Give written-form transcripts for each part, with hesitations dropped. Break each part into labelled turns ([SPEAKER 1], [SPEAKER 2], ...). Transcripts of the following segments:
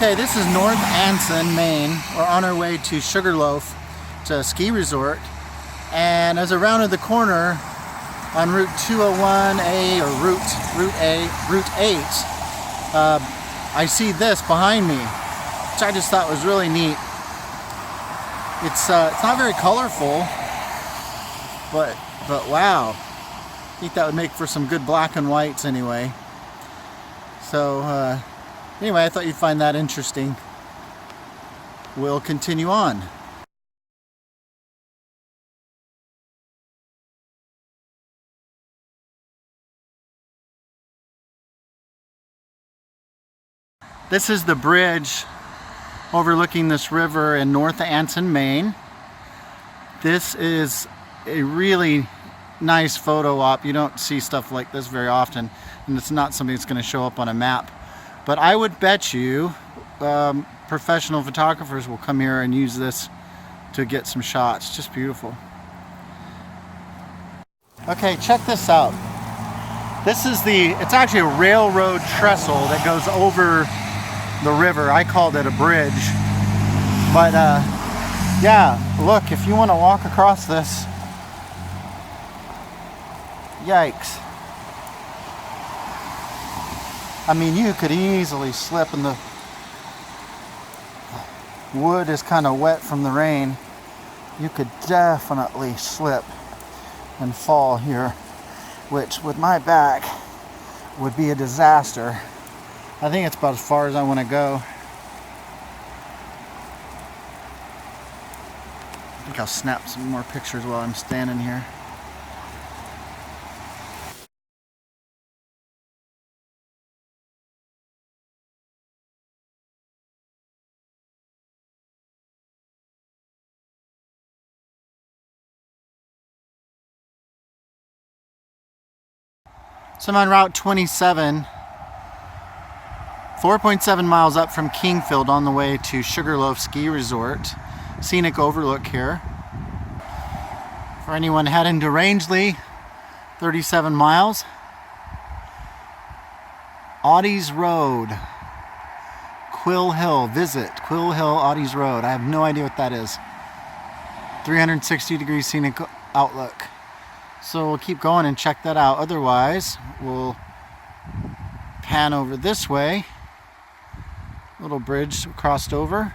[SPEAKER 1] Okay, this is North Anson, Maine. We're on our way to Sugarloaf. It's a ski resort. And as I rounded the corner on Route 201A or Route 8, I see this behind me, which I just thought was really neat. It's not very colorful, but wow. I think that would make for some good black and whites anyway. So anyway, I thought you'd find that interesting. We'll continue on. This is the bridge overlooking this river in North Anson, Maine. This is a really nice photo op. You don't see stuff like this very often, and it's not something that's going to show up on a map. But I would bet you professional photographers will come here and use this to get some shots. Just beautiful. Okay, check this out. This is it's actually a railroad trestle that goes over the river. I called it a bridge. But yeah, look, if you want to walk across this, yikes. I mean, you could easily slip, and the wood is kind of wet from the rain. You could definitely slip and fall here, which with my back would be a disaster. I think it's about as far as I want to go. I think I'll snap some more pictures while I'm standing here. So I'm on Route 27, 4.7 miles up from Kingfield on the way to Sugarloaf Ski Resort. Scenic overlook here. For anyone heading to Rangeley, 37 miles. Audie's Road, Quill Hill, visit Quill Hill, Audie's Road. I have no idea what that is. 360-degree scenic outlook. So we'll keep going and check that out. Otherwise, we'll pan over this way. Little bridge crossed over.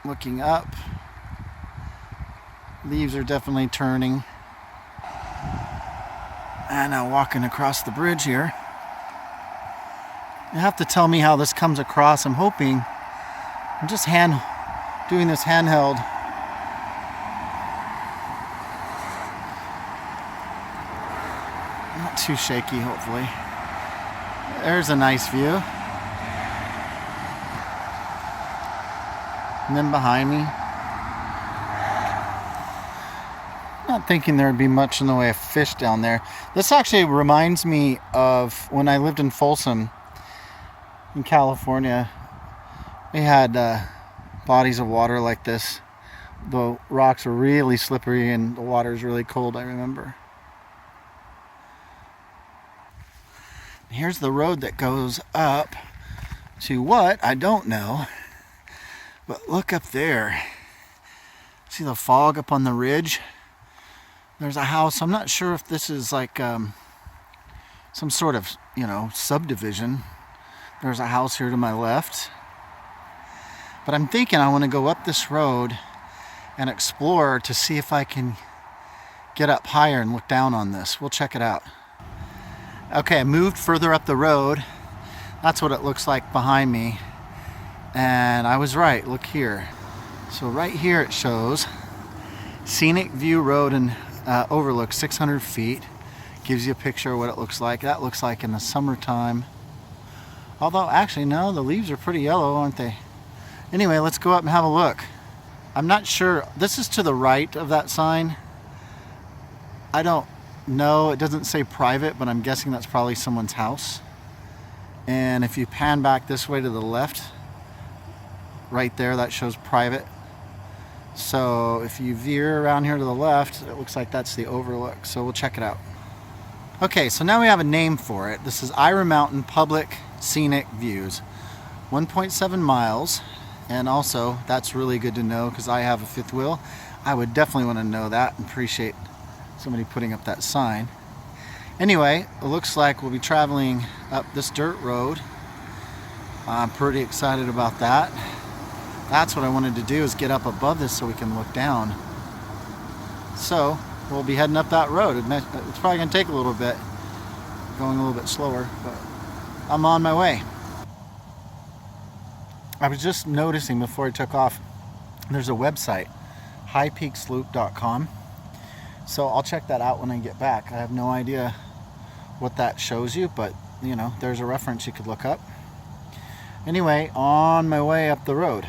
[SPEAKER 1] Looking up. Leaves are definitely turning. And now walking across the bridge here. You have to tell me how this comes across. I'm hoping. I'm just doing this handheld. Not too shaky, hopefully. There's a nice view. And then behind me, not thinking there would be much in the way of fish down there. This actually reminds me of when I lived in Folsom in California. We had bodies of water like this. The rocks were really slippery and the water is really cold, I remember. Here's the road that goes up to what? I don't know. But look up there. See the fog up on the ridge? There's a house. I'm not sure if this is like some sort of, subdivision. There's a house here to my left. But I'm thinking I want to go up this road and explore to see if I can get up higher and look down on this. We'll check it out. Okay, I moved further up the road. That's what it looks like behind me. And I was right, look here. So right here it shows Scenic View Road and overlook 600 feet. Gives you a picture of what it looks like. That looks like in the summertime. Although actually no, the leaves are pretty yellow, aren't they? Anyway, let's go up and have a look. I'm not sure, this is to the right of that sign. I don't know, it doesn't say private, but I'm guessing that's probably someone's house. And if you pan back this way to the left, right there, that shows private. So if you veer around here to the left, it looks like that's the overlook. So we'll check it out. Okay, so now we have a name for it. This is Ira Mountain Public scenic views. 1.7 miles, and also that's really good to know because I have a fifth wheel. I would definitely want to know that and appreciate somebody putting up that sign. Anyway, it looks like we'll be traveling up this dirt road. I'm pretty excited about that. That's what I wanted to do, is get up above this so we can look down. So we'll be heading up that road. It's probably going to take a little bit, going a little bit slower, but I'm on my way. I was just noticing before I took off, there's a website, highpeaksloop.com. So I'll check that out when I get back. I have no idea what that shows you, but you know, there's a reference you could look up. Anyway, on my way up the road.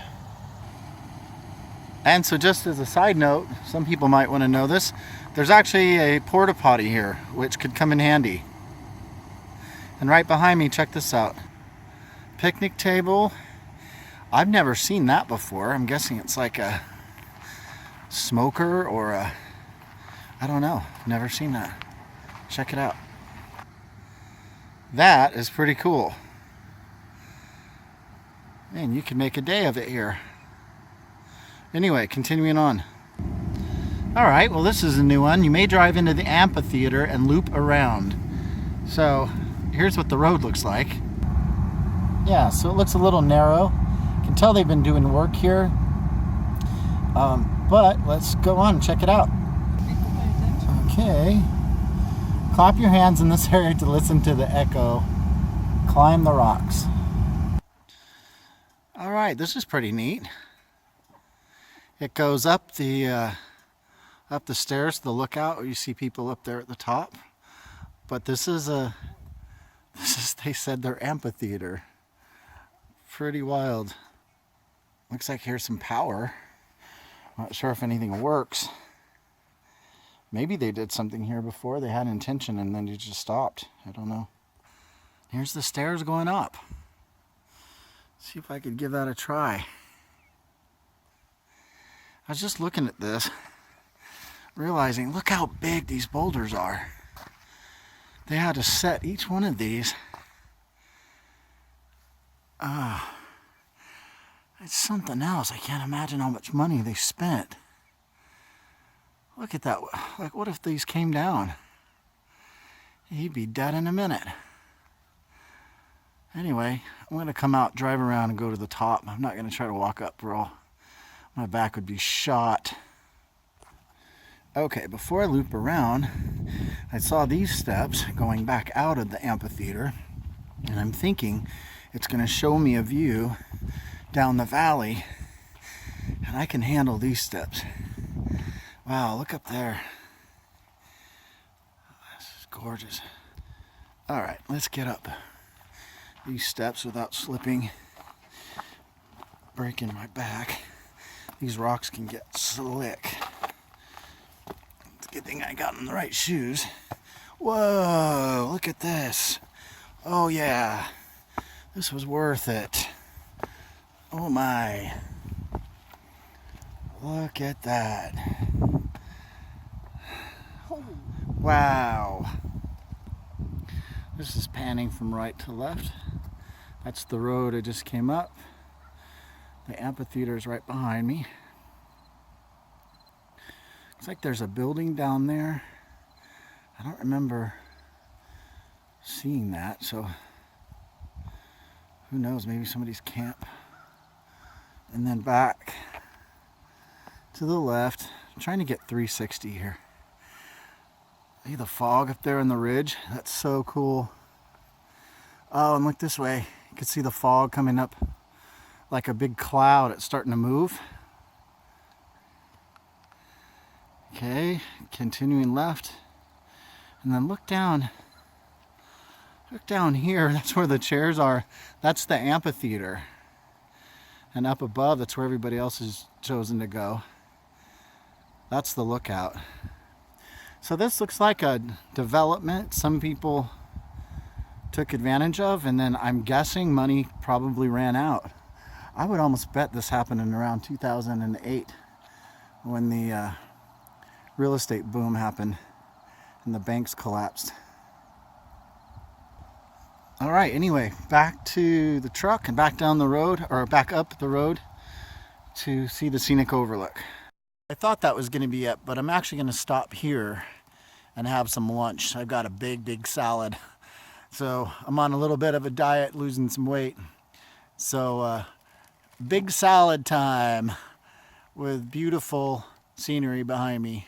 [SPEAKER 1] And so just as a side note, some people might want to know this, there's actually a porta potty here, which could come in handy. And right behind me, check this out. Picnic table. I've never seen that before. I'm guessing it's like a smoker or a, I don't know. Never seen that. Check it out. That is pretty cool. Man, you can make a day of it here. Anyway, continuing on. Alright, well this is a new one. You may drive into the amphitheater and loop around. So, here's what the road looks like. Yeah, so it looks a little narrow. You can tell they've been doing work here. But let's go on and check it out. Okay. Clap your hands in this area to listen to the echo. Climb the rocks. Alright, this is pretty neat. It goes up the stairs to the lookout. You see people up there at the top. But this is they said their amphitheater. Pretty wild. Looks like here's some power. Not sure if anything works. Maybe they did something here before. They had intention and then it just stopped. I don't know. Here's the stairs going up. See if I could give that a try. I was just looking at this, realizing, look how big these boulders are. They had to set each one of these. It's something else. I can't imagine how much money they spent. Look at that. Like, what if these came down? He'd be dead in a minute. Anyway, I'm going to come out, drive around, and go to the top. I'm not going to try to walk up, bro. My back would be shot. Okay, before I loop around, I saw these steps going back out of the amphitheater, and I'm thinking it's going to show me a view down the valley, and I can handle these steps. Wow, look up there. This is gorgeous. All right, let's get up these steps without slipping, breaking my back. These rocks can get slick. It's a good thing I got in the right shoes. Whoa, look at this. Oh yeah, this was worth it. Oh my. Look at that. Wow. This is panning from right to left. That's the road I just came up. The amphitheater is right behind me. Looks like there's a building down there. I don't remember seeing that, so who knows, maybe somebody's camp. And then back to the left. I'm trying to get 360 here. See the fog up there on the ridge? That's so cool. Oh, and look this way. You can see the fog coming up like a big cloud. It's starting to move. Okay, continuing left. And then look down. Look down here. That's where the chairs are. That's the amphitheater. And up above, that's where everybody else has chosen to go. That's the lookout. So this looks like a development some people took advantage of, and then I'm guessing money probably ran out. I would almost bet this happened in around 2008 when the real estate boom happened and the banks collapsed. All right, anyway, back to the truck and back down the road, or back up the road to see the scenic overlook. I thought that was going to be it, but I'm actually going to stop here and have some lunch. I've got a big salad. So I'm on a little bit of a diet, losing some weight. So big salad time with beautiful scenery behind me.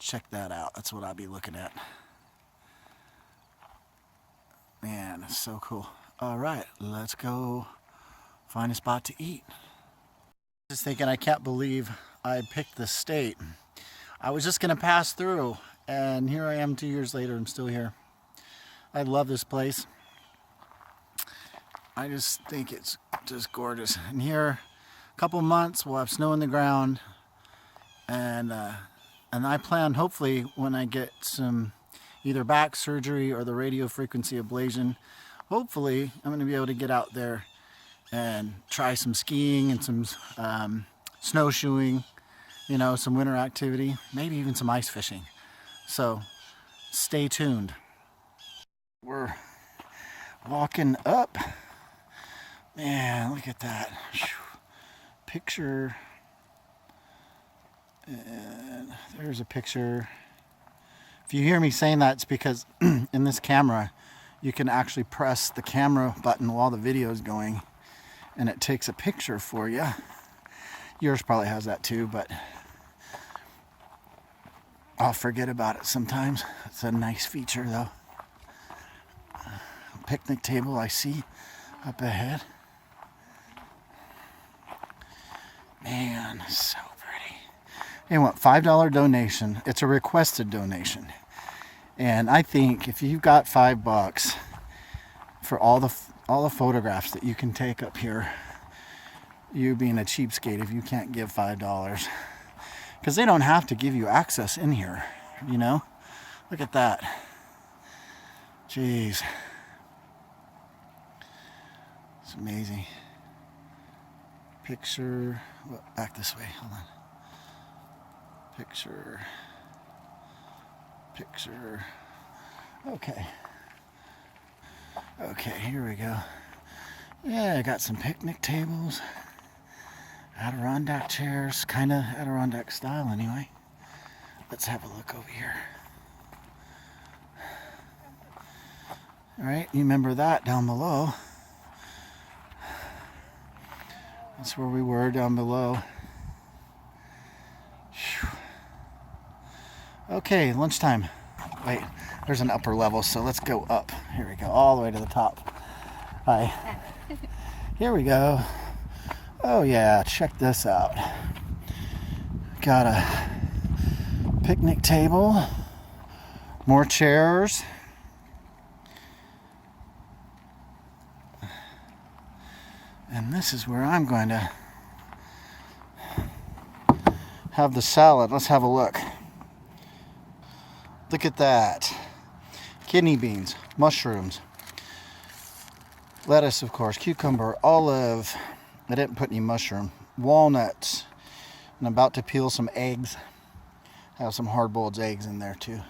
[SPEAKER 1] Check that out. That's what I'll be looking at. Man, it's so cool. All right, let's go find a spot to eat. Just thinking, I can't believe I picked this state. I was just gonna pass through, and here I am 2 years later. I'm still here. I love this place. I just think it's just gorgeous. And here, a couple months, we'll have snow on the ground, and I plan, hopefully, when I get some either back surgery or the radio frequency ablation, hopefully I'm going to be able to get out there and try some skiing and some snowshoeing, you know, some winter activity, maybe even some ice fishing. So stay tuned. We're walking up. Man, look at that. Picture. And there's a picture. If you hear me saying that, it's because in this camera, you can actually press the camera button while the video is going, and it takes a picture for you. Yours probably has that too, but I'll forget about it sometimes. It's a nice feature though. Picnic table I see up ahead. Man, so pretty. They want $5 donation. It's a requested donation. And I think if you've got $5 for all the photographs that you can take up here, you being a cheapskate if you can't give $5. Because they don't have to give you access in here, you know? Look at that. Jeez. It's amazing. Picture, well, back this way, hold on. Picture. Okay, here we go. Yeah, I got some picnic tables, Adirondack chairs, kind of Adirondack style anyway. Let's have a look over here. All right, you remember that down below. That's where we were, down below. Whew. Okay, lunchtime. Wait, there's an upper level, so let's go up. Here we go, all the way to the top. Hi. Here we go. Oh yeah, check this out. Got a picnic table, more chairs. And this is where I'm going to have the salad. Let's have a look. Look at that. Kidney beans, mushrooms, lettuce, of course, cucumber, olive. I didn't put any mushroom. Walnuts. And I'm about to peel some eggs. I have some hard-boiled eggs in there too.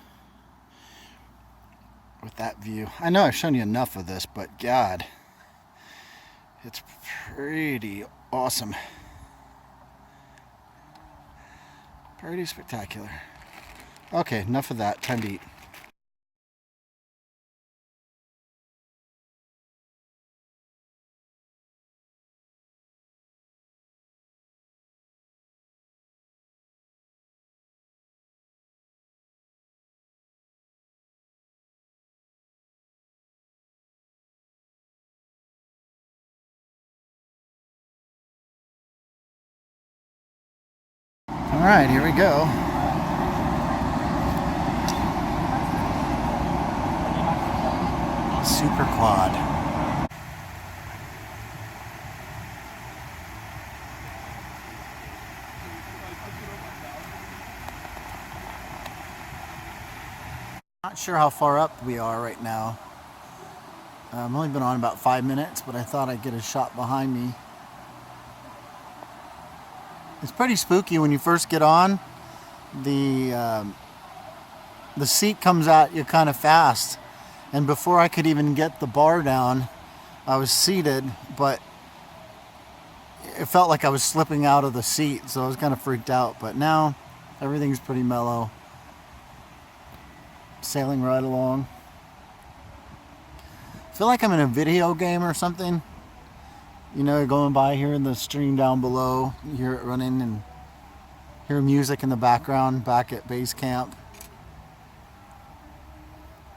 [SPEAKER 1] With that view. I know I've shown you enough of this, but God, it's pretty awesome. Pretty spectacular. Okay, enough of that. Time to eat. All right, here we go. Super quad. Not sure how far up we are right now. I've only been on about 5 minutes, but I thought I'd get a shot behind me. It's pretty spooky when you first get on. The seat comes at you kind of fast, And before I could even get the bar down, I was seated, but it felt like I was slipping out of the seat, so I was kind of freaked out. But now everything's pretty mellow. Sailing right along. I feel like I'm in a video game or something. You know, going by here in the stream down below, you hear it running and hear music in the background back at base camp.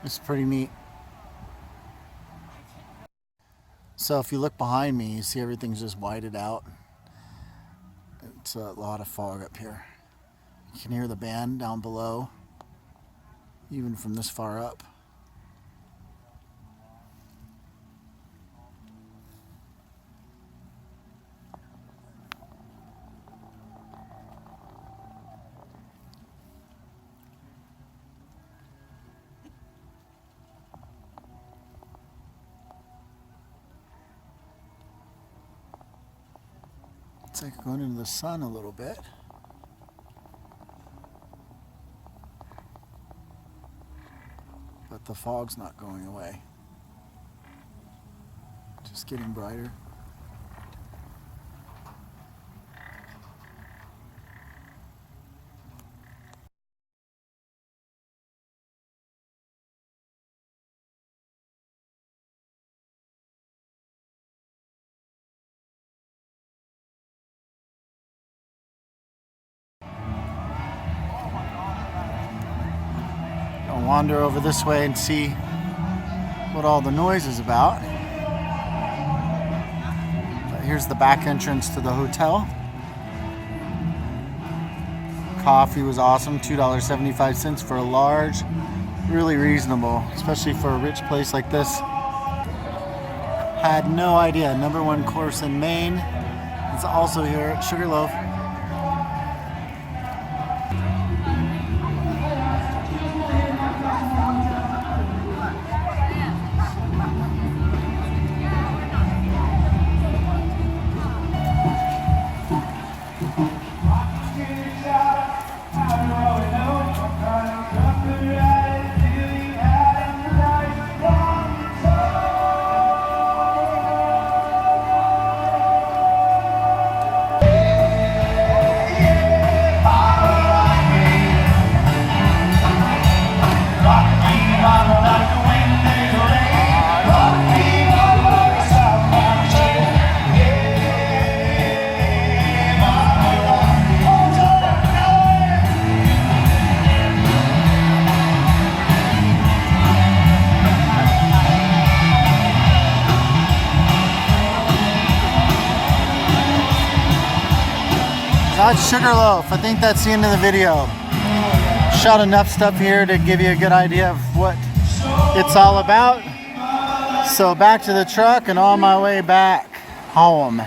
[SPEAKER 1] It's pretty neat. So if you look behind me, you see everything's just whited out. It's a lot of fog up here. You can hear the band down below, even from this far up. It's like going into the sun a little bit. But the fog's not going away. Just getting brighter. I'll wander over this way and see what all the noise is about. But here's the back entrance to the hotel. Coffee was awesome, $2.75 for a large. Really reasonable, especially for a rich place like this. Had no idea. #1 course in Maine. It's also here at Sugarloaf. That's Sugarloaf. I think that's the end of the video. Shot enough stuff here to give you a good idea of what it's all about. So back to the truck and on my way back home.